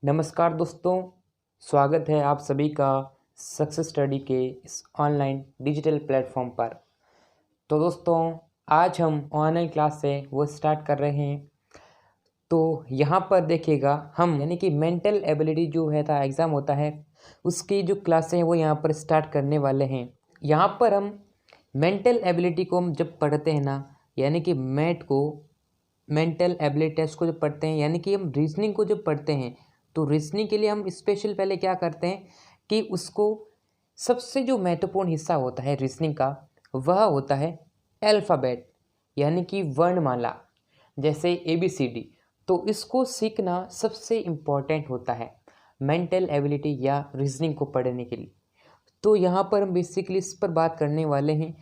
नमस्कार दोस्तों, स्वागत है आप सभी का सक्सेस स्टडी के इस ऑनलाइन डिजिटल प्लेटफॉर्म पर। तो दोस्तों, आज हम ऑनलाइन क्लास से वो स्टार्ट कर रहे हैं। तो यहाँ पर देखिएगा, हम यानी कि मेंटल एबिलिटी जो है था एग्ज़ाम होता है, उसकी जो क्लासें हैं वो यहाँ पर स्टार्ट करने वाले हैं। यहाँ पर हम मेंटल एबिलिटी को हम जब पढ़ते हैं ना, यानी कि मैथ को, मेंटल एबिलिटी टेस्ट को जब पढ़ते हैं, यानी कि हम रीजनिंग को जब पढ़ते हैं, तो रीजनिंग के लिए हम स्पेशल पहले क्या करते हैं कि उसको सबसे जो महत्वपूर्ण हिस्सा होता है रीजनिंग का, वह होता है अल्फ़ाबेट, यानी कि वर्णमाला, जैसे ABCD। तो इसको सीखना सबसे इम्पॉर्टेंट होता है मेंटल एबिलिटी या रीजनिंग को पढ़ने के लिए। तो यहाँ पर हम बेसिकली इस पर बात करने वाले हैं।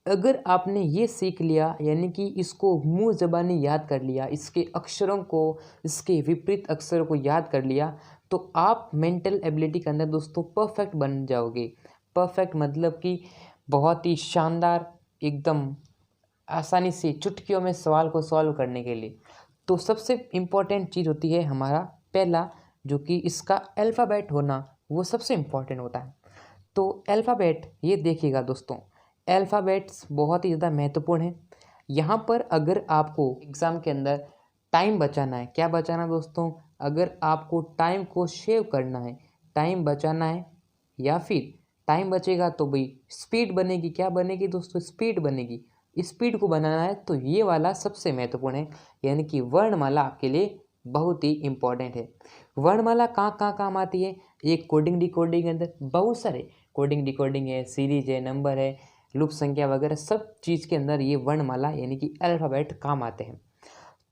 अगर आपने ये सीख लिया, यानी कि इसको मुंह ज़बानी याद कर लिया, इसके अक्षरों को, इसके विपरीत अक्षरों को याद कर लिया, तो आप मेंटल एबिलिटी के अंदर दोस्तों परफेक्ट बन जाओगे। परफेक्ट मतलब कि बहुत ही शानदार, एकदम आसानी से चुटकियों में सवाल को सॉल्व करने के लिए। तो सबसे इम्पॉर्टेंट चीज़ होती है हमारा पहला, जो कि इसका अल्फ़ाबेट होना, वो सबसे इम्पॉर्टेंट होता है। तो अल्फ़ाबेट ये देखिएगा दोस्तों, अल्फ़ाबेट्स बहुत ही ज़्यादा महत्वपूर्ण है। यहाँ पर अगर आपको एग्ज़ाम के अंदर टाइम बचाना है, क्या बचाना दोस्तों? अगर आपको टाइम को सेव करना है, टाइम बचाना है, या फिर टाइम बचेगा तो भाई स्पीड बनेगी। क्या बनेगी दोस्तों? स्पीड बनेगी। स्पीड को बनाना है तो ये वाला सबसे महत्वपूर्ण है, यानी कि वर्णमाला आपके लिए बहुत ही इम्पॉर्टेंट है। वर्णमाला कहाँ कहाँ काम आती है? एक कोडिंग डिकोडिंग के अंदर बहुत सारे कोडिंग डिकोडिंग है, सीरीज है, नंबर है, लुप संख्या वगैरह सब चीज़ के अंदर ये वर्णमाला यानी कि अल्फ़ाबेट काम आते हैं।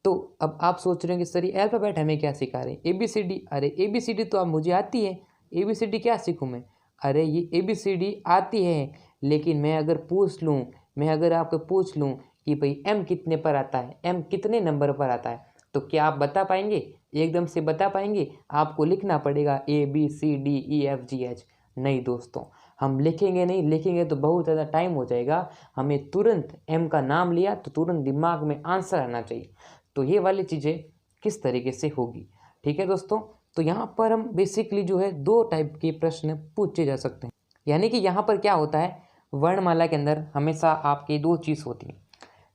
तो अब आप सोच रहे हैं कि सर ये अल्फ़ाबेट हमें क्या सिखा रहे हैं? ABCD। अरे ABCD तो अब मुझे आती है, ABCD क्या सीखूँ मैं? अरे ये ABCD आती है, लेकिन मैं अगर आपको पूछ लूँ कि भाई M कितने पर आता है, M कितने नंबर पर आता है, तो क्या आप बता पाएंगे? एकदम से बता पाएंगे? आपको लिखना पड़ेगा ABCDEFGH। नहीं दोस्तों, हम लिखेंगे नहीं, लिखेंगे तो बहुत ज़्यादा टाइम हो जाएगा। हमें तुरंत M का नाम लिया तो तुरंत दिमाग में आंसर आना चाहिए। तो ये वाली चीज़ें किस तरीके से होगी, ठीक है दोस्तों? तो यहाँ पर हम बेसिकली जो है 2 टाइप के प्रश्न पूछे जा सकते हैं। यानी कि यहाँ पर क्या होता है, वर्णमाला के अंदर हमेशा आपकी 2 चीज़ होती हैं।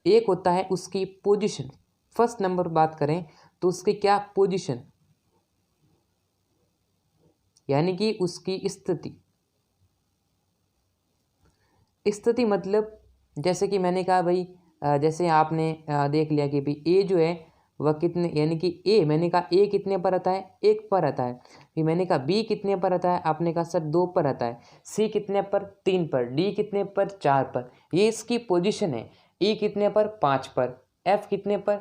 एक होता है उसकी पोजीशन। फर्स्ट नंबर बात करें तो उसकी क्या पोजीशन, यानी कि उसकी स्थिति। स्थिति मतलब जैसे कि मैंने कहा भाई, जैसे आपने देख लिया कि भाई ए जो है वह कितने, यानी कि ए, मैंने कहा ए कितने पर आता है? 1 पर आता है। फिर मैंने कहा बी कितने पर आता है? आपने कहा सर 2 पर आता है। सी कितने पर? 3 पर। डी कितने पर? 4 पर। ये इसकी पोजीशन है। ई कितने पर? 5 पर। एफ कितने पर?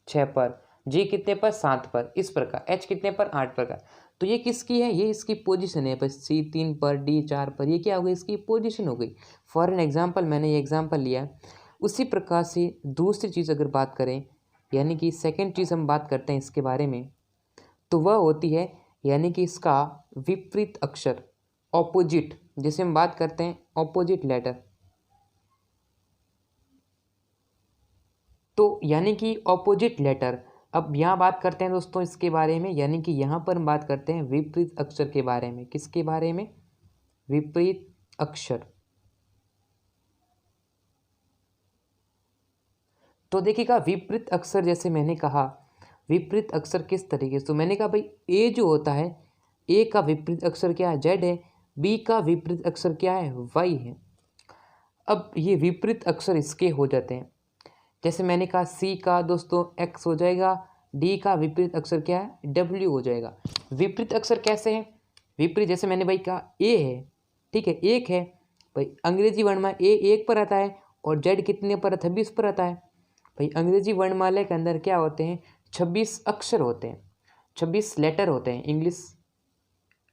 6 पर। जी कितने पर? 7 पर। इस प्रकार एच कितने पर? 8 पर। तो ये किसकी है? ये इसकी पोजीशन है। बस सी 3 पर, डी 4 पर, ये क्या हो गई? इसकी पोजीशन हो गई। फॉर एन एग्जाम्पल मैंने ये एग्जाम्पल लिया। उसी प्रकार से दूसरी चीज़ अगर बात करें, यानी कि सेकंड चीज़ हम बात करते हैं इसके बारे में, तो वह होती है यानी कि इसका विपरीत अक्षर, ऑपोजिट, जिसे हम बात करते हैं ऑपोजिट लेटर। तो यानी कि ऑपोजिट लेटर। अब यहाँ बात करते हैं दोस्तों इसके बारे में, यानी कि यहाँ पर हम बात करते हैं विपरीत अक्षर के बारे में। किसके बारे में? विपरीत अक्षर। तो देखिएगा, विपरीत अक्षर जैसे मैंने कहा, विपरीत अक्षर किस तरीके से, तो मैंने कहा भाई ए जो होता है, ए का विपरीत अक्षर क्या है? जेड है। बी का विपरीत अक्षर क्या है? वाई है। अब ये विपरीत अक्षर इसके हो जाते हैं। जैसे मैंने कहा सी का दोस्तों एक्स हो जाएगा, डी का विपरीत अक्षर क्या है? डब्ल्यू हो जाएगा। विपरीत अक्षर कैसे हैं? विपरीत जैसे मैंने भाई कहा ए है, ठीक है, 1 है भाई। अंग्रेजी वर्णमाला ए 1 पर आता है और जेड कितने पर? 26 पर आता है भाई। अंग्रेजी वर्णमाला के अंदर क्या होते हैं? 26 अक्षर होते हैं, 26 लेटर होते हैं इंग्लिश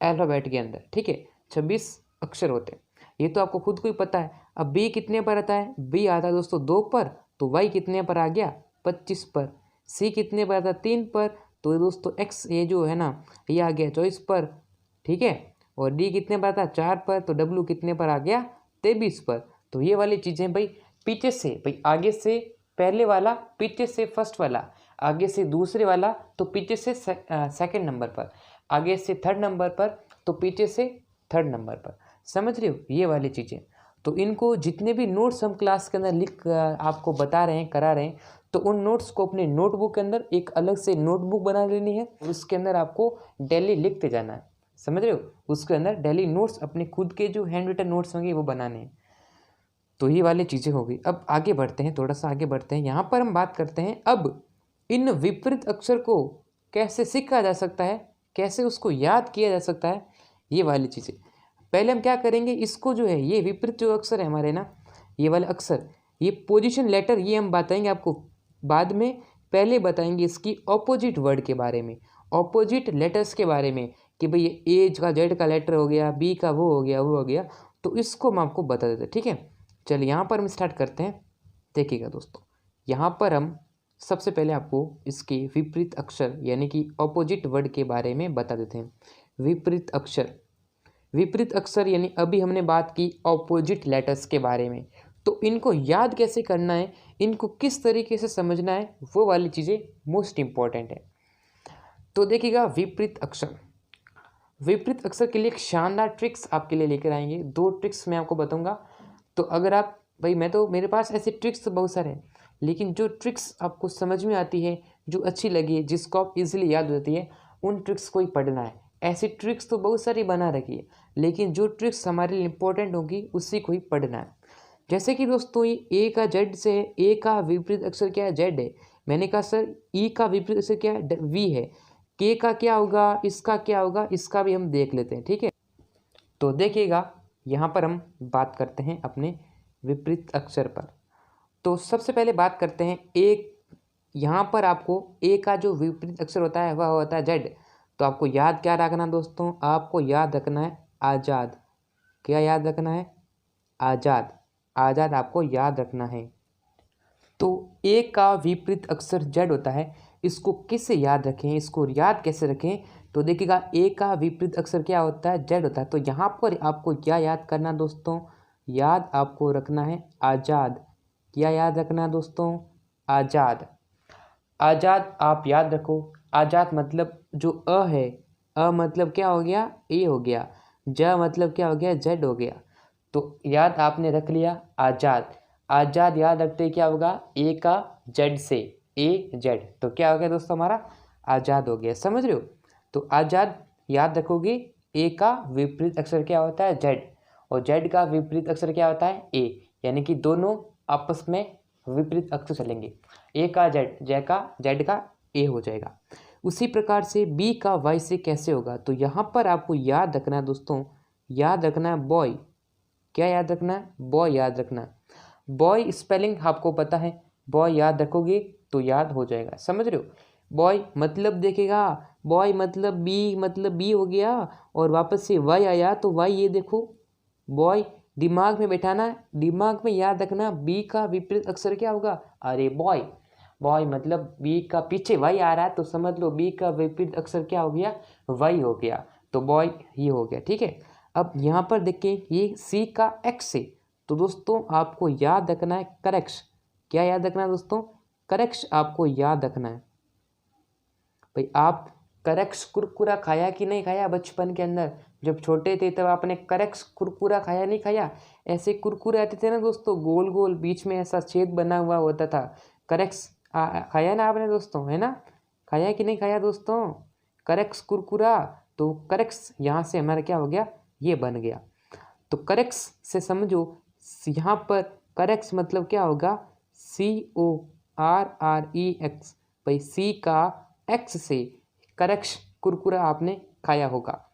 अल्फ़ाबेट के अंदर, ठीक है, 26 अक्षर होते हैं। ये तो आपको खुद को ही पता है। अब बी कितने पर आता है? बी आता है दोस्तों 2 पर, तो वाई कितने पर आ गया? 25 पर। सी कितने पर आता है? 3 पर, तो दोस्तों एक्स ये जो है ना, ये आ गया 24 पर, ठीक है। और डी कितने पर आता है? 4 पर, तो डब्ल्यू कितने पर आ गया? 23 पर। तो ये वाली चीज़ें भाई पीछे से, भाई आगे से पहले वाला, पीछे से फर्स्ट वाला। आगे से दूसरे वाला तो पीछे से सेकंड नंबर पर, आगे से थर्ड नंबर पर तो पीछे से थर्ड नंबर पर। समझ रहे हो ये वाली चीज़ें। तो इनको जितने भी नोट्स हम क्लास के अंदर लिख आपको बता रहे हैं, करा रहे हैं, तो उन नोट्स को अपने नोटबुक के अंदर एक अलग से नोटबुक बना लेनी है, उसके अंदर आपको डेली लिखते जाना है। समझ रहे हो, उसके अंदर डेली नोट्स अपने खुद के जो हैंड रिटन नोट्स होंगे वो बनाने हैं। तो ये वाली चीज़ें हो गई। अब आगे बढ़ते हैं, थोड़ा सा आगे बढ़ते हैं। यहाँ पर हम बात करते हैं अब इन विपरीत अक्षर को कैसे सीखा जा सकता है, कैसे उसको याद किया जा सकता है, ये वाली चीज़ें। पहले हम क्या करेंगे, इसको जो है ये विपरीत जो अक्षर है हमारे ना, ये वाले अक्षर, ये पोजीशन लेटर, ये हम बताएंगे आपको बाद में। पहले बताएंगे इसकी ऑपोजिट वर्ड के बारे में, ऑपोजिट लेटर्स के बारे में, कि भाई ये एज का जेड का लेटर हो गया, बी का वो हो गया, वो हो गया। तो इसको हम आपको बता देते हैं, ठीक है। चलिए यहाँ पर हम स्टार्ट करते हैं। देखिएगा दोस्तों, यहाँ पर हम सबसे पहले आपको इसके विपरीत अक्षर यानी कि ऑपोजिट वर्ड के बारे में बता देते हैं। विपरीत अक्षर, विपरीत अक्षर यानी अभी हमने बात की ऑपोजिट लेटर्स के बारे में। तो इनको याद कैसे करना है, इनको किस तरीके से समझना है, वो वाली चीज़ें मोस्ट इम्पॉर्टेंट है। तो देखिएगा विपरीत अक्षर, विपरीत अक्षर के लिए एक शानदार ट्रिक्स आपके लिए लेकर आएंगे। 2 ट्रिक्स मैं आपको बताऊंगा। तो अगर आप भाई, मैं तो मेरे पास ऐसे ट्रिक्स तो बहुत सारे हैं, लेकिन जो ट्रिक्स आपको समझ में आती है, जो अच्छी लगी है, जिसको आप इजीली याद हो जाती है, उन ट्रिक्स को ही पढ़ना है। ऐसी ट्रिक्स तो बहुत सारी बना रखी है, लेकिन जो ट्रिक्स हमारे लिए इंपॉर्टेंट होगी उसी को ही पढ़ना है। जैसे कि दोस्तों ये ए का जेड से है, ए का विपरीत अक्षर क्या है, जेड है। मैंने कहा सर ई का विपरीत अक्षर क्या है, वी है। के का क्या होगा, इसका क्या होगा, इसका भी हम देख लेते हैं, ठीक है। तो देखिएगा यहाँ पर हम बात करते हैं अपने विपरीत अक्षर पर। तो सबसे पहले बात करते हैं एक, यहाँ पर आपको ए का जो विपरीत अक्षर होता है वह होता है जेड। तो आपको याद क्या रखना दोस्तों, आपको याद रखना है आज़ाद। क्या याद रखना है, आज़ाद, आज़ाद आपको याद रखना है। तो ए का विपरीत अक्षर जेड होता है, इसको किससे याद रखें, इसको याद कैसे रखें। तो देखिएगा ए का विपरीत अक्षर क्या होता है, जेड होता है। तो यहाँ पर आपको क्या याद करना दोस्तों, याद आपको रखना है आज़ाद। क्या याद रखना है दोस्तों, आज़ाद। आज़ाद आप याद रखो। आज़ाद मतलब जो अ है, अ मतलब क्या हो गया, ए हो गया। ज मतलब क्या हो गया, जेड हो गया। तो याद आपने रख लिया आज़ाद। आज़ाद याद रखते क्या होगा, ए का जेड से, ए जेड, तो क्या हो गया दोस्तों हमारा आज़ाद हो गया। समझ रहे हो। तो आज़ाद याद रखोगे, ए का विपरीत अक्षर क्या होता है, जेड, और जेड का विपरीत अक्षर क्या होता है, ए, यानी कि दोनों आपस में विपरीत अक्षर चलेंगे। ए का जेड, जे का जेड का ए हो जाएगा। उसी प्रकार से बी का वाई से कैसे होगा, तो यहाँ पर आपको याद रखना है दोस्तों, याद रखना है बॉय। क्या याद रखना है, बॉय याद रखना है। बॉय स्पेलिंग आपको पता है, बॉय याद रखोगे तो याद हो जाएगा। समझ रहे हो। बॉय मतलब देखेगा, बॉय मतलब बी हो गया, और वापस से वाई आया तो वाई, ये देखो बॉय दिमाग में बैठाना है, दिमाग में याद रखना बी का विपरीत अक्षर क्या होगा, अरे बॉय। बॉय मतलब बी का पीछे वाई आ रहा है, तो समझ लो बी का विपरीत अक्षर क्या हो गया, वाई हो गया। तो बॉय ये हो गया, ठीक है। अब यहाँ पर देखिए ये सी का एक्स है, तो दोस्तों आपको याद रखना है करेक्श। क्या याद रखना है दोस्तों, करेक्श आपको याद रखना है। भाई आप करेक्स कुरकुरा खाया कि नहीं खाया बचपन के अंदर, जब छोटे थे तब आपने करेक्स कुरकुरा खाया नहीं खाया। ऐसे कुरकुरे आते थे ना दोस्तों, गोल गोल बीच में ऐसा छेद बना हुआ होता था। करेक्स खाया ना आपने दोस्तों, है ना, खाया कि नहीं खाया दोस्तों, करेक्स कुरकुरा। तो करेक्स यहाँ से हमारा क्या हो गया, ये बन गया। तो करेक्स से समझो, यहाँ पर करेक्स मतलब क्या होगा, CORREX। भाई सी का एक्स से करेक्स कुरकुरा आपने खाया होगा।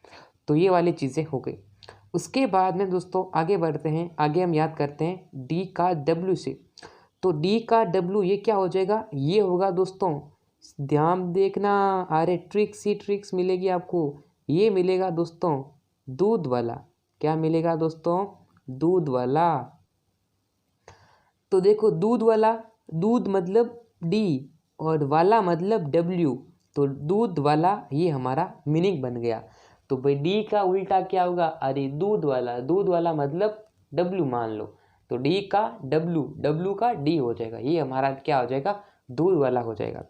तो ये वाली चीज़ें हो गई। उसके बाद में दोस्तों आगे बढ़ते हैं, आगे हम याद करते हैं डी का डब्ल्यू से। तो डी का डब्ल्यू ये क्या हो जाएगा, ये होगा दोस्तों, ध्यान देखना, अरे ट्रिक्स ही ट्रिक्स मिलेगी आपको। ये मिलेगा दोस्तों दूध वाला। क्या मिलेगा दोस्तों, दूध वाला। तो देखो दूध वाला, दूध मतलब डी और वाला मतलब डब्ल्यू, तो दूध वाला ये हमारा मीनिंग बन गया। तो भाई डी का उल्टा क्या होगा, अरे दूध वाला, दूध वाला मतलब डब्ल्यू मान लो, तो डी का डब्ल्यू, डब्ल्यू का डी हो जाएगा, ये हमारा क्या हो जाएगा, दूध वाला हो जाएगा।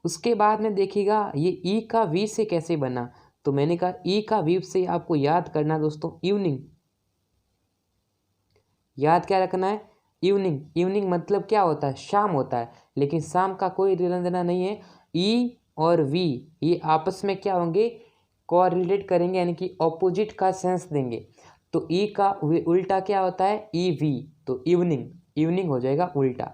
उसके बाद में देखिएगा ये ई का वी से कैसे बना, तो मैंने कहा ई का वी से आपको याद करना दोस्तों इवनिंग, याद क्या रखना है, इवनिंग। इवनिंग मतलब क्या होता है, शाम होता है, लेकिन शाम का कोई लेना देना नहीं है। ई और वी ये आपस में क्या होंगे, कोरिलेट करेंगे, यानी कि ऑपोजिट का सेंस देंगे। तो ई का उल्टा क्या होता है, ई वी, तो इवनिंग, इवनिंग हो जाएगा उल्टा।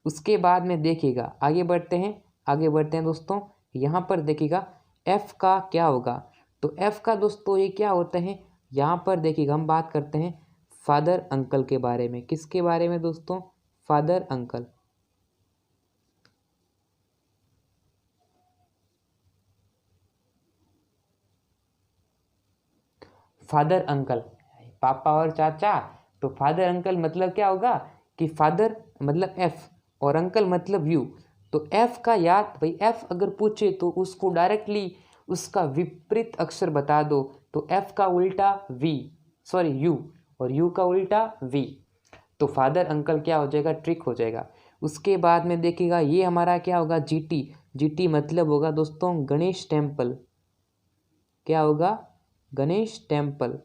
उसके बाद में देखिएगा आगे बढ़ते हैं, आगे बढ़ते हैं दोस्तों। यहाँ पर देखिएगा एफ का क्या होगा, तो एफ का दोस्तों ये क्या होते हैं, यहाँ पर देखिएगा हम बात करते हैं फादर अंकल के बारे में। किसके बारे में दोस्तों, फादर अंकल। फादर अंकल, पापा और चाचा, तो फादर अंकल मतलब क्या होगा कि फादर मतलब एफ और अंकल मतलब यू। तो एफ का याद भाई, एफ अगर पूछे तो उसको डायरेक्टली उसका विपरीत अक्षर बता दो, तो एफ का उल्टा वी, सॉरी यू, और यू का उल्टा वी, तो फादर अंकल क्या हो जाएगा, ट्रिक हो जाएगा। उसके बाद में देखिएगा ये हमारा क्या होगा, जीटी। जीटी मतलब होगा दोस्तों गणेश टेम्पल, क्या होगा, गणेश टेम्पल।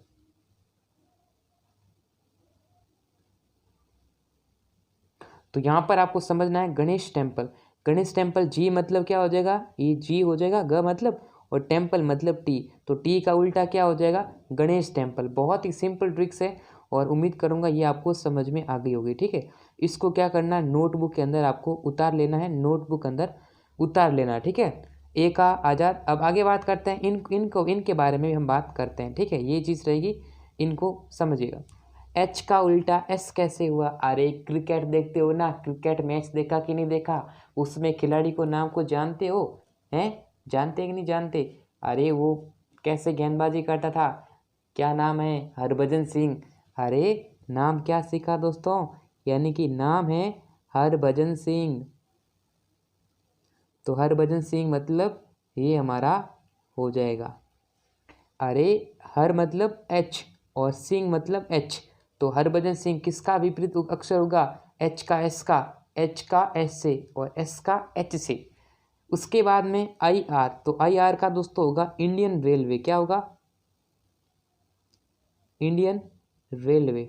तो यहाँ पर आपको समझना है गणेश टेम्पल। गणेश टेम्पल, जी मतलब क्या हो जाएगा, ये जी हो जाएगा, ग मतलब, और टेम्पल मतलब टी, तो टी का उल्टा क्या हो जाएगा, गणेश टेम्पल। बहुत ही सिंपल ट्रिक्स है और उम्मीद करूँगा ये आपको समझ में आ गई होगी, ठीक है। इसको क्या करना है, नोटबुक के अंदर आपको उतार लेना है, नोटबुक अंदर उतार लेना, ठीक है। ए का आज़ाद। अब आगे बात करते हैं इनके बारे में हम बात करते हैं, ठीक है, ये चीज़ रहेगी, इनको समझिएगा। एच का उल्टा एस कैसे हुआ, अरे क्रिकेट देखते हो ना, क्रिकेट मैच देखा कि नहीं देखा, उसमें खिलाड़ी को नाम को जानते हो, हैं, जानते कि नहीं जानते, अरे वो कैसे गेंदबाजी करता था, क्या नाम है, हरभजन सिंह। अरे नाम क्या सीखा दोस्तों, यानी कि नाम है हरभजन सिंह। तो हरभजन सिंह मतलब ये हमारा हो जाएगा। अरे हर मतलब एच और सिंह मतलब एच, तो हरभजन सिंह किसका विपरीत अक्षर होगा, एच का एस का, एच का एस से और एस का एच से। उसके बाद में आई आर, तो आई आर का दोस्तों होगा इंडियन रेलवे, क्या होगा, इंडियन रेलवे।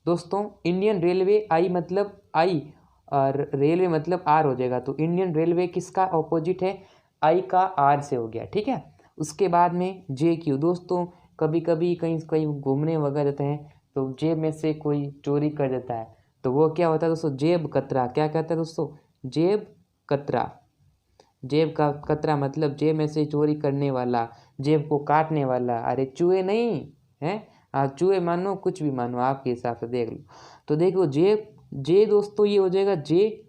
दोस्तों इंडियन रेलवे, आई मतलब आई और रेलवे मतलब आर हो जाएगा, तो इंडियन रेलवे किसका ऑपोजिट है, आई का आर से हो गया, ठीक है। उसके बाद में जे क्यू, दोस्तों कभी कभी कहीं कहीं घूमने वगैरह जाते हैं तो जेब में से कोई चोरी कर देता है, तो वो क्या होता है दोस्तों, जेब कतरा। क्या कहता है दोस्तों, जेब कतरा। जेब का कतरा मतलब जेब में से चोरी करने वाला, जेब को काटने वाला। अरे चूहे नहीं हैं, आप चूहे मानो कुछ भी मानो, आपके हिसाब से देख लो। तो देखो जेब, जे दोस्तों ये हो जाएगा जे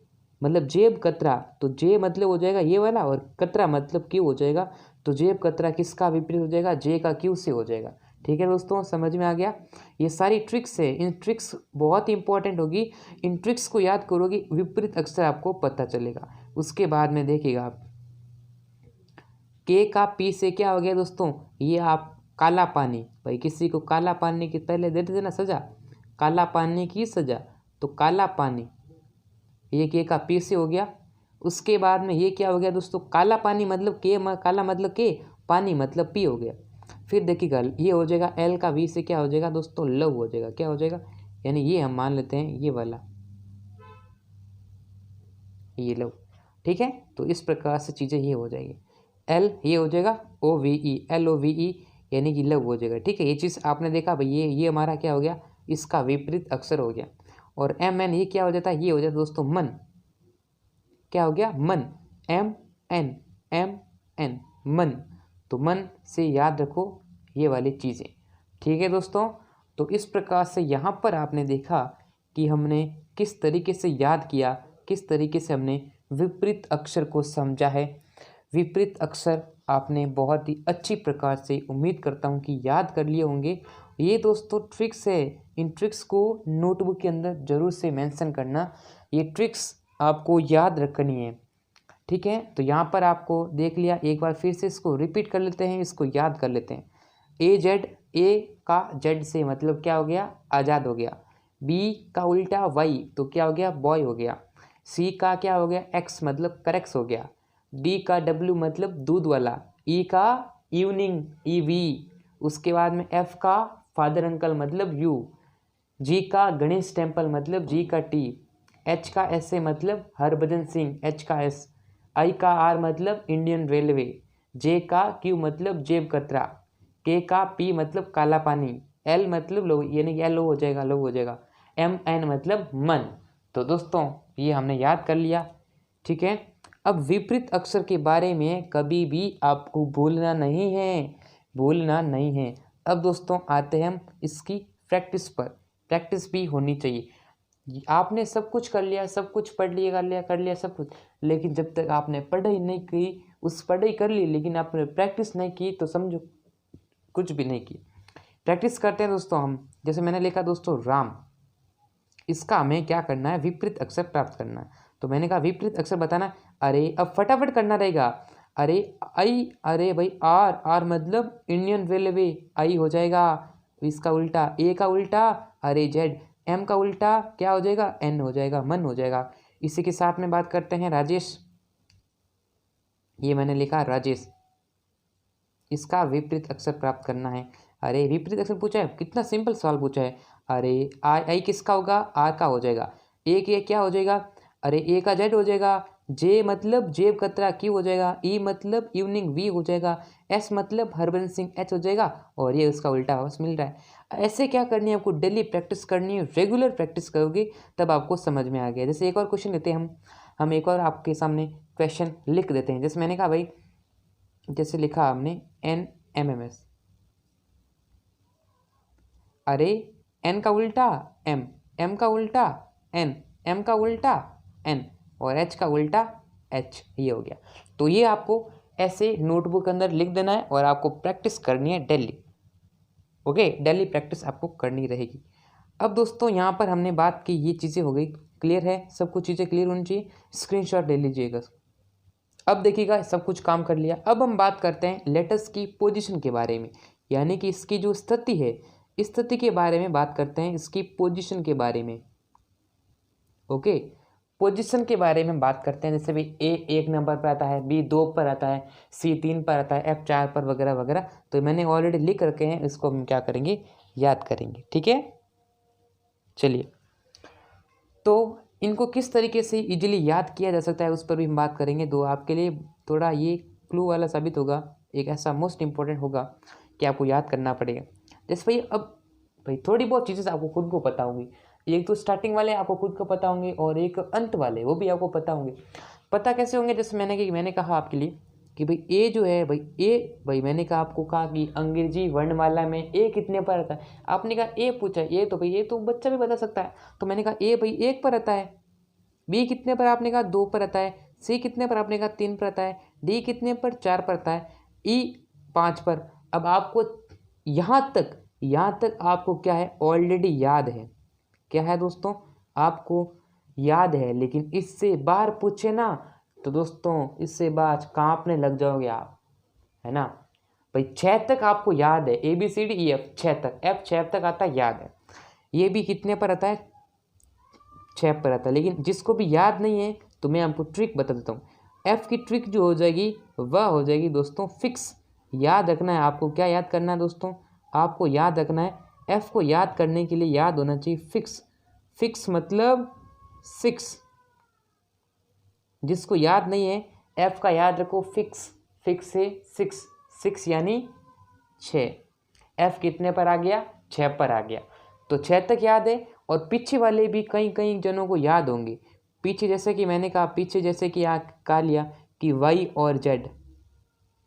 मतलब जेब कतरा, तो जे मतलब हो जाएगा ये वाला और कतरा मतलब क्यू हो जाएगा, तो जेब कतरा किसका विपरीत हो जाएगा, जे का क्यू से हो जाएगा, ठीक है दोस्तों, समझ में आ गया। ये सारी ट्रिक्स है, इन ट्रिक्स बहुत ही इंपॉर्टेंट होगी, इन ट्रिक्स को याद करोगे विपरीत अक्षर आपको पता चलेगा। उसके बाद में देखिएगा आप के का पी से क्या हो गया दोस्तों, ये आप काला पानी, भाई किसी को काला पानी की पहले देते थे ना सजा, काला पानी की सजा, तो काला पानी, ये के का पी से हो गया। उसके बाद में ये क्या हो गया दोस्तों, काला पानी मतलब के, काला मतलब के, पानी मतलब पी हो गया। फिर देखिएगा ये हो जाएगा एल का वी से क्या हो जाएगा दोस्तों, लव हो जाएगा, क्या हो जाएगा, यानी ये हम मान लेते हैं ये वाला, ये लव, ठीक है। तो इस प्रकार से चीज़ें ये हो जाएगी। एल ये हो जाएगा O V E, L O V E, यानी कि लव हो जाएगा, ठीक है। ये चीज़ आपने देखा भाई, ये हमारा क्या हो गया, इसका विपरीत अक्षर हो गया। और एम एन ये क्या हो जाता है, ये हो जाता है दोस्तों मन, क्या हो गया, मन, एम एन, एम एन, मन। तो मन से याद रखो ये वाली चीज़ें, ठीक है दोस्तों। तो इस प्रकार से यहाँ पर आपने देखा कि हमने किस तरीके से याद किया, किस तरीके से हमने विपरीत अक्षर को समझा है। विपरीत अक्षर आपने बहुत ही अच्छी प्रकार से, उम्मीद करता हूँ कि याद कर लिए होंगे। ये दोस्तों ट्रिक्स है, इन ट्रिक्स को नोटबुक के अंदर ज़रूर से मेंशन करना, ये ट्रिक्स आपको याद रखनी है, ठीक है। तो यहाँ पर आपको देख लिया, एक बार फिर से इसको रिपीट कर लेते हैं, इसको याद कर लेते हैं। ए जेड, ए का जेड से मतलब क्या हो गया, आज़ाद हो गया। बी का उल्टा वाई तो क्या हो गया, बॉय हो गया। सी का क्या हो गया, एक्स मतलब करेक्स हो गया। डी का डब्ल्यू मतलब दूध वाला। ई का इवनिंग, ईवी। उसके बाद में एफ का फादर अंकल मतलब यू। जी का गणेश टेम्पल मतलब जी का टी। एच का एस ए मतलब हरभजन सिंह, एच का एस। आई का आर मतलब इंडियन रेलवे। जे का क्यू मतलब जेब कतरा। के का पी मतलब काला पानी। एल मतलब लो, यानी एल हो जाएगा, लो हो जाएगा। एम एन मतलब मन। तो दोस्तों ये हमने याद कर लिया, ठीक है। अब विपरीत अक्षर के बारे में कभी भी आपको भूलना नहीं है, भूलना नहीं है। अब दोस्तों आते हैं हम इसकी प्रैक्टिस पर। प्रैक्टिस भी होनी चाहिए। आपने सब कुछ कर लिया, सब कुछ पढ़ लिया, कर लिया सब कुछ, लेकिन जब तक आपने पढ़ाई नहीं की, उस पढ़ाई कर ली लेकिन आपने प्रैक्टिस नहीं की तो समझो कुछ भी नहीं की। प्रैक्टिस करते हैं दोस्तों हम। जैसे मैंने लिखा दोस्तों राम, इसका हमें क्या करना है, विपरीत अक्षर प्राप्त करना है। तो मैंने कहा विपरीत अक्षर बताना। अरे अब फटाफट करना रहेगा। अरे आई, अरे भाई आर, आर मतलब इंडियन रेलवे, आई हो जाएगा। इसका उल्टा ए का उल्टा, अरे जेड। एम का उल्टा क्या हो जाएगा, एन हो जाएगा, मन हो जाएगा। इसी के साथ में बात करते हैं राजेश। ये मैंने लिखा राजेश, इसका विपरीत अक्षर प्राप्त करना है। अरे विपरीत अक्षर पूछा है, कितना सिंपल सवाल पूछा है। अरे आई, आई किसका होगा, आर का हो जाएगा। ए के क्या हो जाएगा, अरे ए का जेड हो जाएगा। जे मतलब जेब कतरा, क्यू हो जाएगा। ई मतलब इवनिंग, वी हो जाएगा। एस मतलब हरबंस सिंह, एच हो जाएगा। और ये उसका उल्टा बस मिल रहा है। ऐसे क्या करनी है आपको, डेली प्रैक्टिस करनी है, रेगुलर प्रैक्टिस करोगे तब आपको समझ में आ गया। जैसे एक और क्वेश्चन लेते हैं हम एक और आपके सामने क्वेश्चन लिख देते हैं। जैसे मैंने कहा भाई, जैसे लिखा हमने NMMS। अरे एन का उल्टा एम, एम का उल्टा एन, एम का उल्टा एन, और एच का उल्टा एच, ये हो गया। तो ये आपको ऐसे नोटबुक के अंदर लिख देना है और आपको प्रैक्टिस करनी है डेली। ओके, डेली प्रैक्टिस आपको करनी रहेगी। अब दोस्तों यहाँ पर हमने बात की, ये चीज़ें हो गई, क्लियर है, सब कुछ चीज़ें क्लियर होनी चाहिए। स्क्रीनशॉट ले लीजिएगा। अब देखिएगा सब कुछ काम कर लिया। अब हम बात करते हैं लेटर्स की पोजीशन के बारे में, यानी कि इसकी जो स्थिति है, इस स्थिति के बारे में बात करते हैं, इसकी पोजीशन के बारे में। ओके, पोजीशन के बारे में बात करते हैं। जैसे भी ए 1 नंबर पर आता है, बी 2 पर आता है, सी 3 पर आता है, एफ 4 पर, वगैरह वगैरह। तो मैंने ऑलरेडी लिख रखे हैं, इसको हम क्या करेंगे, याद करेंगे, ठीक है। चलिए, तो इनको किस तरीके से इजीली याद किया जा सकता है उस पर भी हम बात करेंगे। तो आपके लिए थोड़ा ये क्लू वाला साबित होगा, एक ऐसा मोस्ट इम्पोर्टेंट होगा कि आपको याद करना पड़ेगा। जैसे भाई अब भाई थोड़ी बहुत चीज़ें आपको खुद को पता होंगी। एक तो स्टार्टिंग वाले आपको खुद को पता होंगे और एक अंत वाले, वो भी आपको पता होंगे। पता कैसे होंगे, जैसे मैंने कहा आपके लिए कि भाई ए जो है, भाई ए, भाई मैंने कहा आपको कहा कि अंग्रेजी वर्णमाला में ए कितने पर आता है। आपने कहा ए पूछा, ए तो भाई ये तो बच्चा भी बता सकता है। तो मैंने कहा ए भाई 1 पर आता है। बी कितने पर, आपने कहा 2 पर आता है। सी कितने पर, आपने कहा 3 पर आता है। डी कितने पर, 4 पर आता है। ई 5 पर। अब आपको यहाँ तक आपको क्या है, ऑलरेडी याद है। क्या है दोस्तों, आपको याद है, लेकिन इससे बाहर पूछे ना तो दोस्तों इससे बाहर कांपने लग जाओगे आप, है ना। भाई 6 तक आपको याद है, ABCDEF 6 तक, F 6 तक आता है, याद है। ये भी कितने पर आता है, 6 पर आता है। लेकिन जिसको भी याद नहीं है तो मैं आपको ट्रिक बता देता हूँ। F की ट्रिक जो हो जाएगी वह हो जाएगी दोस्तों फिक्स। याद रखना है आपको, क्या याद करना है दोस्तों, आपको याद रखना है, F को याद करने के लिए याद होना चाहिए फिक्स। फिक्स मतलब 6। जिसको याद नहीं है F का याद रखो फिक्स, फिक्स से 6, 6 यानी 6। F कितने पर आ गया, 6 पर आ गया। तो 6 तक याद है। और पीछे वाले भी कई कई जनों को याद होंगे। पीछे जैसे कि मैंने कहा, पीछे जैसे कि कहा लिया कि Y और Z,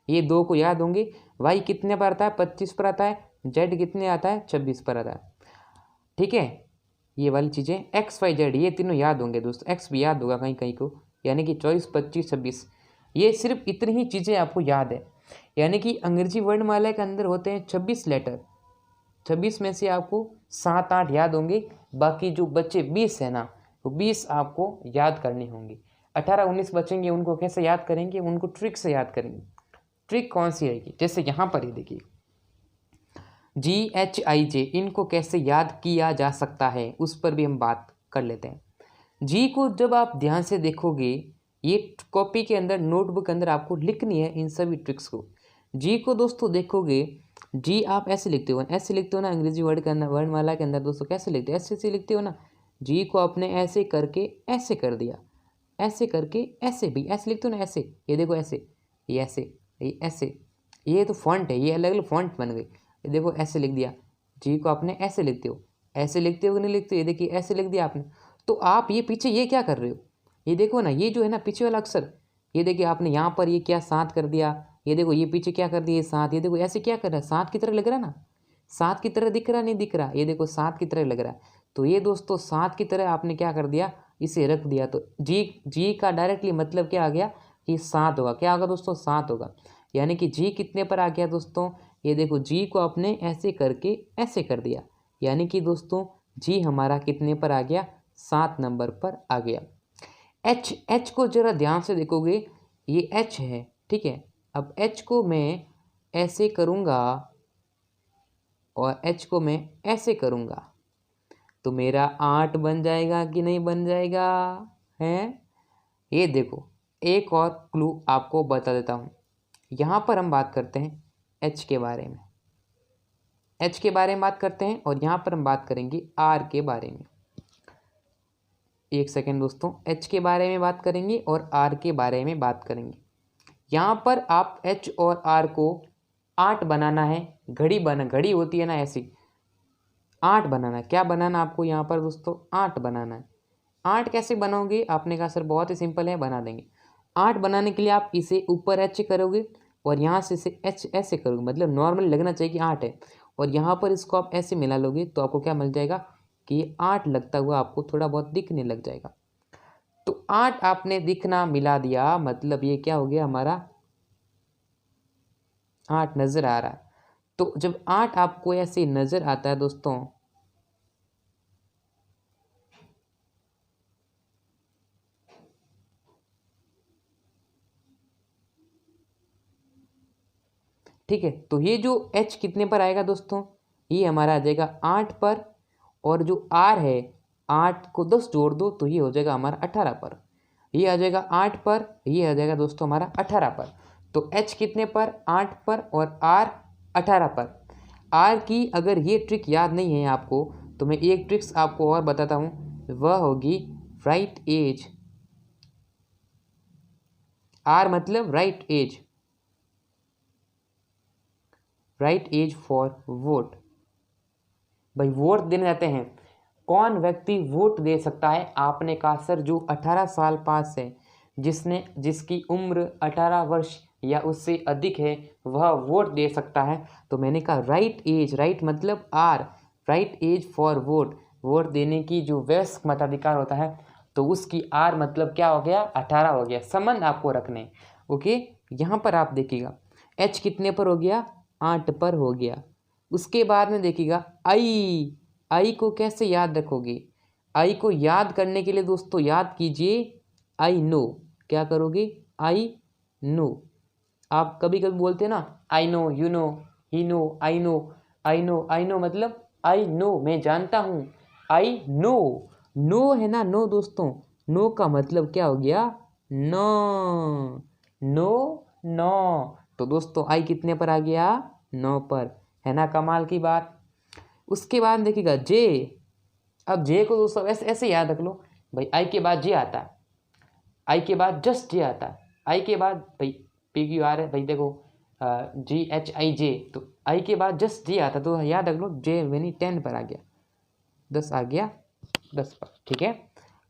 ये 2 को याद होंगे। Y कितने पर आता है, 25 पर आता है। Z कितने आता है, 26 पर आता है, ठीक है। ये वाली चीज़ें XYZ ये तीनों याद होंगे दोस्तों। X भी याद होगा कहीं कहीं को, यानी कि 24, 25, 26। ये सिर्फ इतनी ही चीज़ें आपको याद है। यानी कि अंग्रेजी वर्णमाला के अंदर होते हैं 26 लेटर। 26 में से आपको 7-8 याद होंगे। बाकी जो बच्चे 20 है ना, वो 20 आपको याद करनी होंगी। 18-19 बचेंगे, उनको कैसे याद करेंगे, उनको ट्रिक से याद करेंगे। ट्रिक कौन सी रहेगी, जैसे यहाँ पर ही देखिए, GHIJ इनको कैसे याद किया जा सकता है उस पर भी हम बात कर लेते हैं। जी को जब आप ध्यान से देखोगे, ये कॉपी के अंदर नोटबुक के अंदर आपको लिखनी है इन सभी ट्रिक्स को। जी को दोस्तों देखोगे, जी आप ऐसे लिखते हो ना अंग्रेजी वर्ड के अंदर, वर्णमाला के अंदर दोस्तों कैसे लिखते हो, ऐसे लिखते हो ना। जी को आपने ऐसे करके ऐसे कर दिया, ऐसे करके ऐसे भी ऐसे लिखते हो ना, ऐसे, ये देखो ऐसे, ये ऐसे, ये ऐसे, ये तो फॉन्ट है, ये अलग अलग फॉन्ट बन गए। ये देखो ऐसे लिख दिया, जी को आपने ऐसे लिखते हो, ऐसे लिखते हो कि नहीं लिखते हो, ये देखिए ऐसे लिख दिया आपने। तो आप ये पीछे ये क्या कर रहे हो, ये देखो ना, ये जो है ना पीछे वाला अक्षर, ये देखिए आपने यहाँ पर ये क्या साथ कर दिया, ये देखो ये पीछे क्या कर दिया, ये साथ, ये देखो ऐसे क्या कर रहा है, साथ की तरह लग रहा है ना, साथ की तरह दिख रहा नहीं दिख रहा, ये देखो साथ की तरह लग रहा है। तो ये दोस्तों साथ की तरह आपने क्या कर दिया, इसे रख दिया। तो जी, जी का डायरेक्टली मतलब क्या आ गया कि सात होगा। क्या होगा दोस्तों, सात होगा। यानी कि जी कितने पर आ गया दोस्तों, ये देखो जी को आपने ऐसे करके ऐसे कर दिया, यानी कि दोस्तों जी हमारा कितने पर आ गया, 7 नंबर पर आ गया। एच को जरा ध्यान से देखोगे, ये एच है, ठीक है। अब एच को मैं ऐसे करूँगा और एच को मैं ऐसे करूँगा, तो मेरा 8 बन जाएगा कि नहीं बन जाएगा, है। ये देखो एक और क्लू आपको बता देता हूँ। यहाँ पर हम बात करते हैं एच के बारे में, एच के बारे में बात करते हैं, और यहाँ पर हम बात करेंगे आर के बारे में। एक सेकेंड दोस्तों, एच के बारे में बात करेंगे और आर के बारे में बात करेंगे। यहाँ पर आप एच और आर को 8 बनाना है, घड़ी होती है ना ऐसी, 8 बनाना। क्या बनाना आपको यहाँ पर दोस्तों, 8 बनाना है। 8 कैसे बनाओगे, आपने कहा सर बहुत ही सिंपल है, बना देंगे। 8 बनाने के लिए आप इसे ऊपर एच करोगे और यहाँ से इसे एच ऐसे करोगे, मतलब नॉर्मल लगना चाहिए कि 8 है, और यहाँ पर इसको आप ऐसे मिला लोगे तो आपको क्या मिल जाएगा कि ये 8 लगता हुआ आपको थोड़ा बहुत दिखने लग जाएगा। तो 8 आपने दिखना मिला दिया, मतलब ये क्या हो गया हमारा, 8 नज़र आ रहा है। तो जब 8 आपको ऐसे नज़र आता है दोस्तों, ठीक है, तो ये जो h कितने पर आएगा दोस्तों, ये हमारा आ जाएगा 8 पर, और जो r है 8 को 10 जोड़ दो तो ये हो जाएगा हमारा 18 पर, ये आ जाएगा 8 पर, ये आ जाएगा दोस्तों हमारा 18 पर। तो h कितने पर, 8 पर, और r 18 पर। r की अगर ये ट्रिक याद नहीं है आपको, तो मैं एक ट्रिक्स आपको और बताता हूँ, वह होगी राइट एज। r मतलब right age, right age for vote. भाई वोट देने जाते हैं, कौन व्यक्ति वोट दे सकता है, आपने कहा सर जो 18 साल पास है, जिसकी उम्र 18 वर्ष या उससे अधिक है वह वोट दे सकता है। तो मैंने कहा राइट एज, राइट मतलब R, right age for vote, vote देने की जो वयस्क मताधिकार होता है, तो उसकी आर मतलब क्या हो गया, 18 हो गया। संबंध आपको रखने, ओके। यहाँ पर आप देखिएगा एच कितने पर हो गया, 8 पर हो गया। उसके बाद में देखिएगा आई को कैसे याद रखोगे, आई को याद करने के लिए दोस्तों याद कीजिए आई नो। क्या करोगे, आई नो। आप कभी कभी बोलते हैं ना, I know, you know, he know, I know, I know, I know मतलब आई नो, मैं जानता हूँ, आई नो। नो है ना, नो दोस्तों, नो का मतलब क्या हो गया, नो, नो, नो। तो दोस्तों आई कितने पर आ गया, 9 पर, है ना कमाल की बात। उसके बाद देखिएगा जे। अब जे को दोस्तों ऐसे ऐसे याद रख लो, भाई आई के बाद जे आता है, आई के बाद जस्ट जे आता है, आई के बाद भाई पी क्यू आर है, भाई देखो GHIJ, तो आई के बाद जस्ट जे आता, तो याद रख लो जे यानी 10 पर आ गया, 10 आ गया, 10 पर, ठीक है।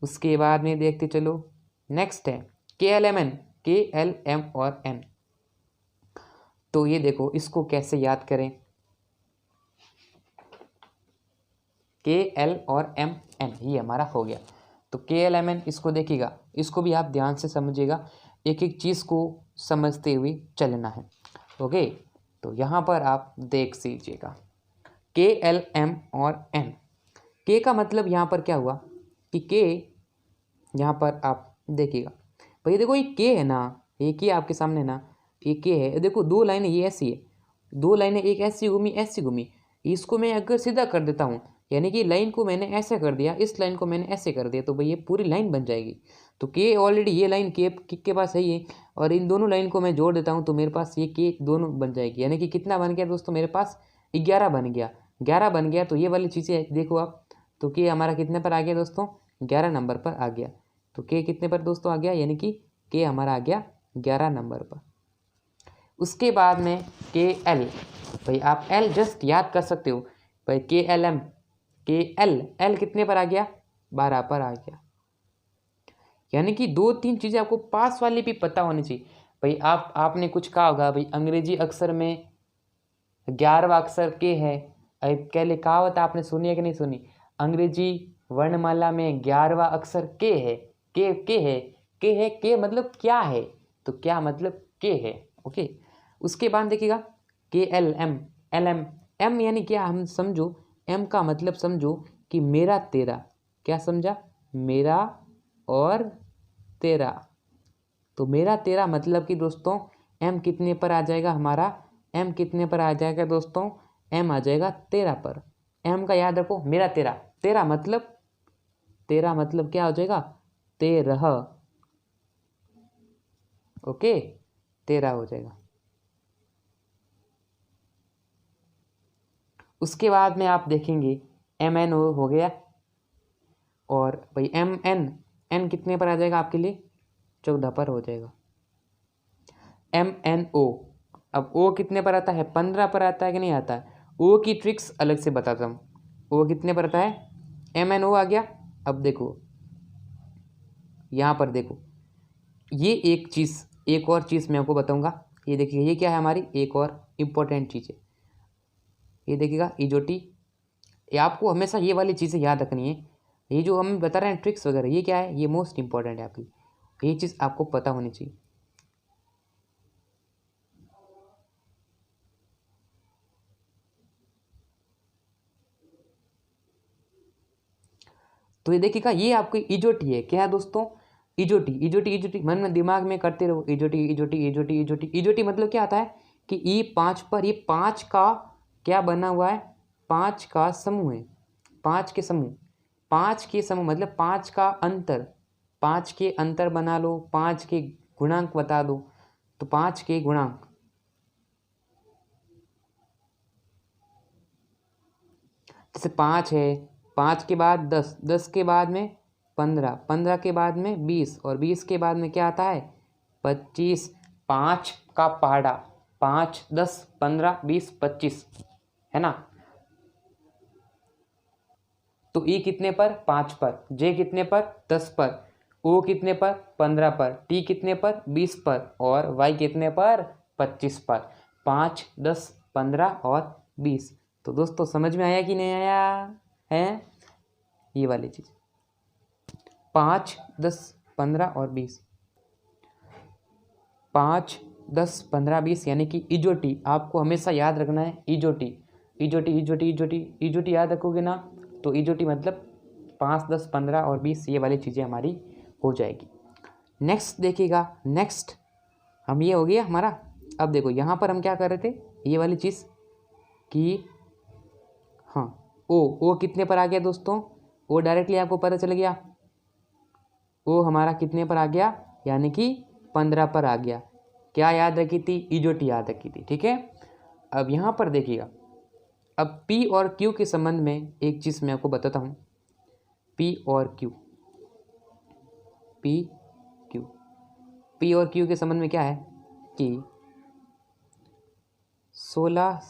उसके बाद में देखते चलो, नेक्स्ट है KLMN, KLM और N। तो ये देखो इसको कैसे याद करें, KL और MN, ये हमारा हो गया। तो KLMN इसको देखिएगा, इसको भी आप ध्यान से समझिएगा, एक एक चीज़ को समझते हुए चलना है, ओके। तो यहाँ पर आप देख लीजिएगा KLM और N। K का मतलब यहाँ पर क्या हुआ कि K, यहाँ पर आप देखिएगा, भाई देखो ये K है ना, ये K आपके सामने ना, ये K है, देखो 2 लाइनें ये ऐसी है, 2 लाइनें एक ऐसी घूमी ऐसी घूमी, इसको मैं अगर सीधा कर देता हूँ, यानी कि लाइन को मैंने ऐसे कर दिया, इस लाइन को मैंने ऐसे कर दिया, तो भाई ये पूरी लाइन बन जाएगी। तो के ऑलरेडी ये लाइन के पास है ये, और इन दोनों लाइन को मैं जोड़ देता हूँ तो मेरे पास ये के दोनों बन जाएगी। यानी कि कितना बन गया दोस्तों, मेरे पास 11 बन गया। 11 बन गया तो ये वाली चीज़ें देखो आप, तो के हमारा कितने पर आ गया दोस्तों, 11 नंबर पर आ गया। तो के कितने पर दोस्तों आ गया, यानी कि के हमारा आ गया 11 नंबर पर। उसके बाद में के एल, भाई आप एल जस्ट याद कर सकते हो भाई, के एल एम, के एल कितने पर आ गया, 12 पर आ गया। यानी कि 2-3 चीज़ें आपको पास वाली भी पता होनी चाहिए। भाई आपने कुछ कहा होगा भाई अंग्रेजी अक्षर में 11वां अक्षर के है। पहले कहावत आपने सुनी है कि नहीं सुनी, अंग्रेजी वर्णमाला में 11वां अक्षर के है। के मतलब क्या है, तो क्या मतलब के है। ओके, उसके बाद देखिएगा के एल एम, एम यानी क्या, हम समझो एम का मतलब समझो कि मेरा तेरा, क्या समझा, मेरा और तेरा। तो मेरा तेरा मतलब कि दोस्तों एम कितने पर आ जाएगा हमारा, एम कितने पर आ जाएगा दोस्तों, एम आ जाएगा 13 पर। एम का याद रखो, मेरा तेरा, तेरा मतलब क्या हो जाएगा, 13। ओके, 13 हो जाएगा। उसके बाद में आप देखेंगे एम एन ओ हो गया, और भाई एम एन कितने पर आ जाएगा आपके लिए, 14 पर हो जाएगा। एम एन ओ, अब ओ कितने पर आता है, 15 पर आता है कि नहीं आता है। ओ की ट्रिक्स अलग से बताता हूँ, ओ कितने पर आता है, एम एन ओ आ गया। अब देखो यहाँ पर देखो, ये एक और चीज़ मैं आपको बताऊँगा। ये देखिए, ये क्या है हमारी एक और इम्पोर्टेंट चीज़ है, ये देखिएगा इजोटी। ये आपको हमेशा ये वाली चीज़ें याद रखनी है। ये जो हम बता रहे हैं ट्रिक्स वगैरह, ये क्या है, ये मोस्ट इंपॉर्टेंट है आपकी, ये चीज़ आपको पता होनी चाहिए। तो ये देखिएगा, ये आपकी इजोटी है। क्या है दोस्तों, इजोटी मन में दिमाग में करते रहो, इजोटी मतलब क्या आता है कि ई 5 पर, ये 5 का क्या बना हुआ है, 5 का समूह है, 5 के समूह, 5 के समूह मतलब 5 का अंतर, 5 के अंतर बना लो, 5 के गुणांक बता दो, तो 5 के गुणांक, जैसे 5 है, 5 के बाद 10, 10 के बाद में 15, 15 के बाद में 20, और 20 के बाद में क्या आता है, 25। 5 का पहाड़ा, 5, 10, 15, 20, 25 है ना। तो ई कितने पर, 5 पर, जे कितने पर, 10 पर, ओ कितने पर, 15 पर, टी कितने पर, 20 पर, और वाई कितने पर, 25 पर। 5, 10, 15 और 20। तो दोस्तों समझ में आया कि नहीं आया है, ये वाली चीज़ 5, 10, 15 और 20, 5, 10, 15, 20 यानी कि इजोटी आपको हमेशा याद रखना है। इजोटी याद रखोगे ना, तो इजोटी मतलब 5, 10, 15 और 20, ये वाली चीज़ें हमारी हो जाएगी। नेक्स्ट देखिएगा, नेक्स्ट हम ये हो गया हमारा। अब देखो यहाँ पर हम क्या कर रहे थे, ये वाली चीज़ कि हाँ, ओ कितने पर आ गया दोस्तों, ओ डायरेक्टली आपको पता चल गया, ओ हमारा कितने पर आ गया, यानी कि 15 पर आ गया। क्या याद रखी थी, इजोटी याद रखी थी, ठीक है। अब यहाँ पर देखिएगा, अब P और Q के संबंध में एक चीज़ मैं आपको बताता हूँ। P और Q के संबंध में क्या है कि 16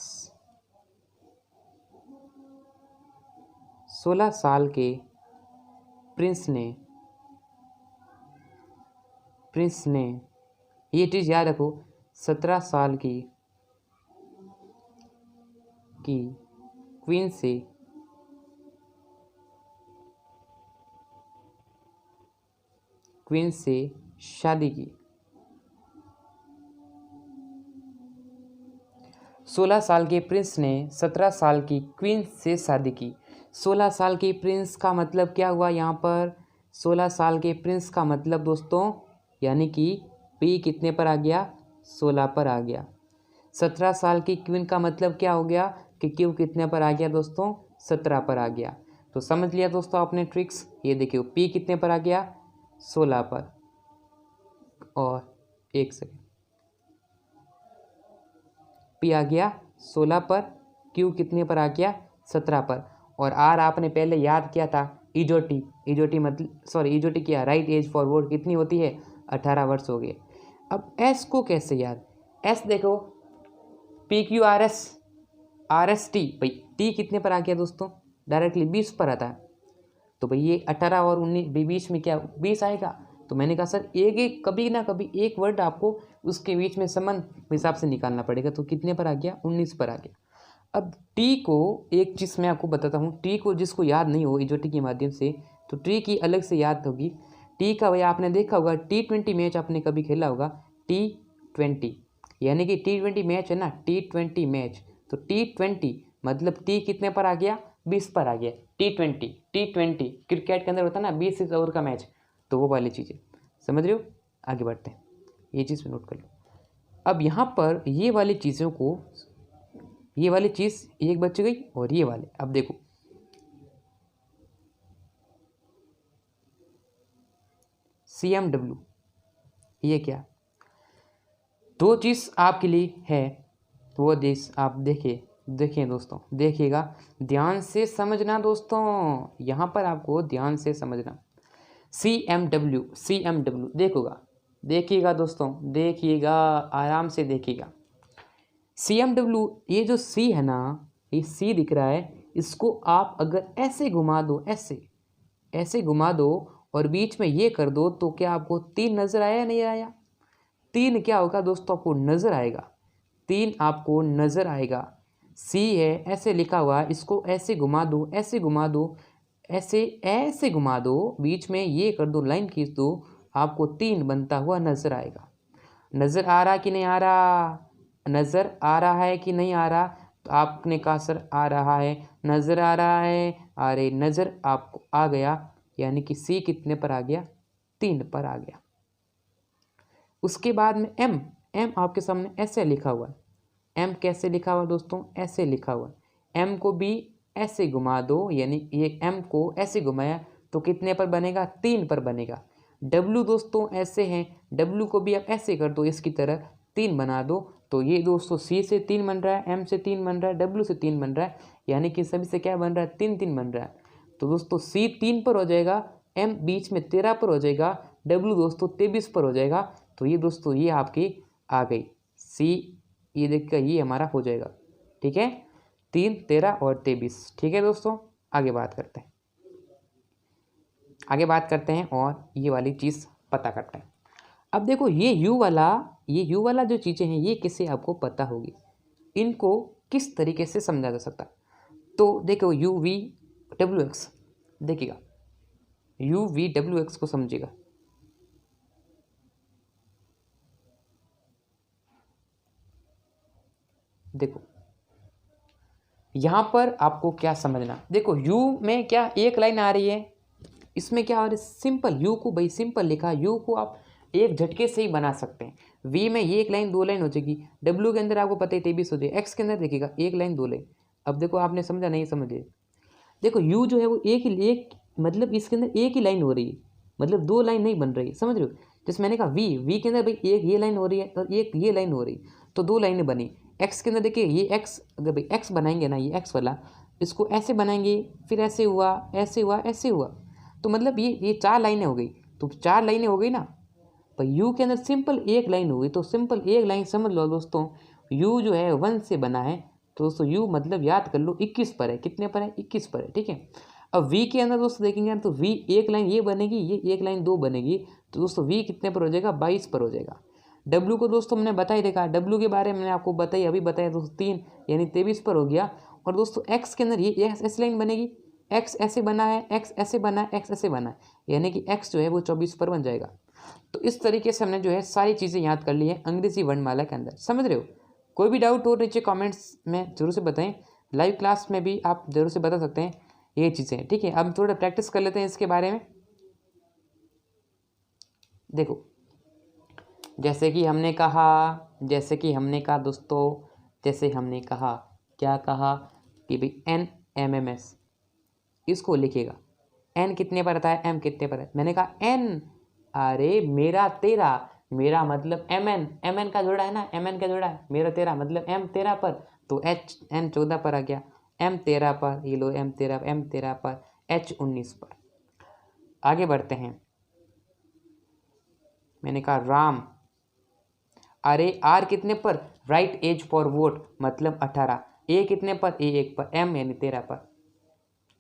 साल के प्रिंस ने ये चीज़ याद रखो, 17 साल की क्वीन से शादी की। 16 साल के प्रिंस ने 17 साल की क्वीन से शादी की। 16 साल के प्रिंस का मतलब क्या हुआ यहाँ पर, 16 साल के प्रिंस का मतलब दोस्तों, यानी कि P कितने पर आ गया, 16 पर आ गया। 17 साल की क्वीन का मतलब क्या हो गया, कि क्यू कितने पर आ गया दोस्तों, 17 पर आ गया। तो समझ लिया दोस्तों आपने ट्रिक्स। ये देखिए पी कितने पर आ गया, 16 पर, और एक सेकेंड, पी आ गया 16 पर, क्यू कितने पर आ गया, 17 पर, और आर आपने पहले याद किया था ईजोटी, ईजोटी मतलब सॉरी ईजोटी क्या, राइट एज फॉरवर्ड कितनी होती है, 18 वर्ष हो गए। अब एस को कैसे याद, एस देखो P Q R S, R S T, भाई टी कितने पर आ गया दोस्तों, डायरेक्टली 20 पर आता है। तो भाई ये 18 और 19 बीच में क्या 20 आएगा। तो मैंने कहा सर एक एक कभी ना कभी एक वर्ड आपको उसके बीच में संबंध हिसाब से निकालना पड़ेगा। तो कितने पर आ गया, 19 पर आ गया। अब टी को एक चीज़ मैं आपको बताता हूँ, टी को जिसको याद नहीं हो ईजोटी के माध्यम से, तो टी की अलग से याद होगी। टी का भाई आपने देखा होगा T20 मैच आपने कभी खेला होगा, T20 यानी कि T20 मैच है ना, T20 मैच। तो T20 मतलब टी कितने पर आ गया, 20 पर आ गया। T20 क्रिकेट के अंदर होता है ना 20 ओवर का मैच, तो वो वाली चीज़ें समझ रहे हो। आगे बढ़ते हैं, ये चीज़ पे नोट कर लो। अब यहाँ पर ये वाली चीज़ों को, ये वाली चीज़ एक बच गई, और ये वाले अब देखो CMW, ये क्या, दो चीज़ आपके लिए है, वो चीज़ आप देखिए दोस्तों, देखिएगा ध्यान से समझना दोस्तों, यहाँ पर आपको ध्यान से समझना। CMW देखिएगा दोस्तों, देखिएगा आराम से देखिएगा। CMW, ये जो C है ना, ये C दिख रहा है, इसको आप अगर ऐसे घुमा दो, ऐसे घुमा दो और बीच में ये कर दो, तो क्या आपको 3 नज़र आया, नहीं आया। 3 क्या होगा दोस्तों, आपको नज़र आएगा, 3 आपको नज़र आएगा। C है ऐसे लिखा हुआ, इसको ऐसे घुमा दो, ऐसे घुमा दो, ऐसे घुमा दो, बीच में ये कर दो, लाइन खींच दो, आपको 3 बनता हुआ नज़र आएगा। नज़र आ रहा कि नहीं आ रहा, नज़र आ रहा है कि नहीं आ रहा। तो आपने कहा सर आ रहा है, नज़र आ रहा है, अरे नज़र आपको आ गया, यानी कि C कितने पर आ गया, 3 पर आ गया। उसके बाद में M आपके सामने ऐसे लिखा हुआ है। M कैसे लिखा हुआ दोस्तों, ऐसे लिखा हुआ है। M को भी ऐसे घुमा दो, यानी ये M को ऐसे घुमाया तो कितने पर बनेगा, 3 पर बनेगा। W दोस्तों ऐसे हैं, W को भी आप ऐसे कर दो, इसकी तरह 3 बना दो, तो ये दोस्तों C से 3 बन रहा है, M से 3 बन रहा है, W से 3 बन रहा है, यानी कि सभी से क्या बन रहा है, 3 बन रहा है। तो दोस्तों C 3 पर हो जाएगा, M बीच में 13 पर हो जाएगा, W दोस्तों 23 पर हो जाएगा। तो ये दोस्तों ये आपकी आ गई C, ये देखिएगा ये हमारा हो जाएगा, ठीक है, 3, 13 और 23। ठीक है दोस्तों, आगे बात करते हैं और ये वाली चीज़ पता करते हैं। अब देखो ये U वाला जो चीज़ें हैं, ये किसे आपको पता होगी, इनको किस तरीके से समझा जा सकता है। तो देखो UVWX, देखिएगा UVWX को समझिएगा। देखो यहाँ पर आपको क्या समझना, देखो U में क्या एक लाइन आ रही है, इसमें क्या आ रहा है, सिंपल U को भाई सिंपल लिखा, U को आप एक झटके से ही बना सकते हैं। V में ये एक लाइन 2 लाइन हो जाएगी, W के अंदर आपको पता है 23 हो जाएगी, X के अंदर देखिएगा एक लाइन 2 लाइन। अब देखो आपने समझा नहीं समझे, देखो U जो है वो एक मतलब इसके अंदर एक ही लाइन हो रही है, मतलब 2 लाइन नहीं बन रही है, समझ रहे हो। जैसे मैंने कहा V के अंदर भाई एक ये लाइन हो रही है और एक ये लाइन हो रही है, तो 2 लाइनें बनी। X के अंदर देखिए ये X, अगर भाई X बनाएंगे ना, ये X वाला, इसको ऐसे बनाएंगे, फिर ऐसे हुआ, ऐसे हुआ, ऐसे हुआ, तो मतलब ये 4 लाइनें हो गई। तो 4 लाइनें हो गई ना, पर U के अंदर सिंपल एक लाइन हो गई, तो सिंपल एक लाइन समझ लो दोस्तों, U जो है 1 से बना है, तो दोस्तों U मतलब याद कर लो 21 पर है, कितने पर है, 21 पर है, ठीक है। अब V के अंदर दोस्तों देखेंगे तो V एक लाइन ये बनेगी, ये एक लाइन 2 बनेगी, तो दोस्तों V कितने पर हो जाएगा, 22 पर हो जाएगा। W को दोस्तों मैंने बता ही देखा, W के बारे में मैंने आपको बताई, अभी बताया दोस्तों 3 यानी 23 पर हो गया। और दोस्तों X के अंदर ये ऐसी लाइन बनेगी, X ऐसे बना है, X ऐसे बना है, X ऐसे बना है, यानी कि X जो है वो 24 पर बन जाएगा। तो इस तरीके से हमने जो है सारी चीज़ें याद कर ली है अंग्रेजी वर्णमाला के अंदर, समझ रहे हो। कोई भी डाउट हो नीचे कमेंट्स में जरूर से बताएं, लाइव क्लास में भी आप जरूर से बता सकते हैं ये चीज़ें, ठीक है। अब थोड़ा प्रैक्टिस कर लेते हैं इसके बारे में। देखो जैसे कि हमने कहा दोस्तों, जैसे हमने कहा क्या कहा कि भाई NMMS इसको लिखेगा। N कितने पर आता है, M कितने पर है, मैंने कहा N, अरे मेरा तेरा, मेरा मतलब MN का जोड़ा है ना, MN का जोड़ा है, मेरा तेरा मतलब M 13 पर, तो N 14 पर आ गया, M 13 पर, ये लो M 13 पर, H 19 पर। आगे बढ़ते हैं, मैंने कहा राम, अरे R कितने पर, राइट एज फॉर वोट मतलब 18, A कितने पर, A 1 पर, M यानी 13 पर।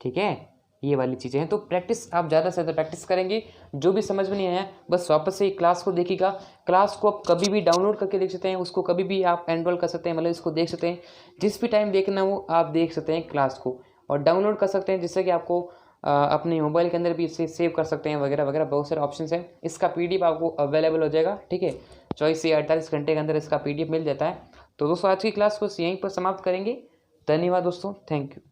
ठीक है, ये वाली चीज़ें हैं। तो प्रैक्टिस आप ज़्यादा से ज़्यादा प्रैक्टिस करेंगे। जो भी समझ में नहीं आया बस वापस से क्लास को देखिएगा। क्लास को आप कभी भी डाउनलोड करके देख सकते हैं, उसको कभी भी आप एनरोल कर सकते हैं, मतलब इसको देख सकते हैं, जिस भी टाइम देखना हो आप देख सकते हैं क्लास को, और डाउनलोड कर सकते हैं, जिससे कि आपको अपने मोबाइल के अंदर भी इसे सेव कर सकते हैं वगैरह वगैरह, बहुत सारे ऑप्शन हैं। इसका PDF आपको अवेलेबल हो जाएगा। ठीक है, 24 से 48 घंटे के अंदर इसका PDF मिल जाता है। तो दोस्तों आज की क्लास को यहीं पर समाप्त करेंगे। धन्यवाद दोस्तों, थैंक यू।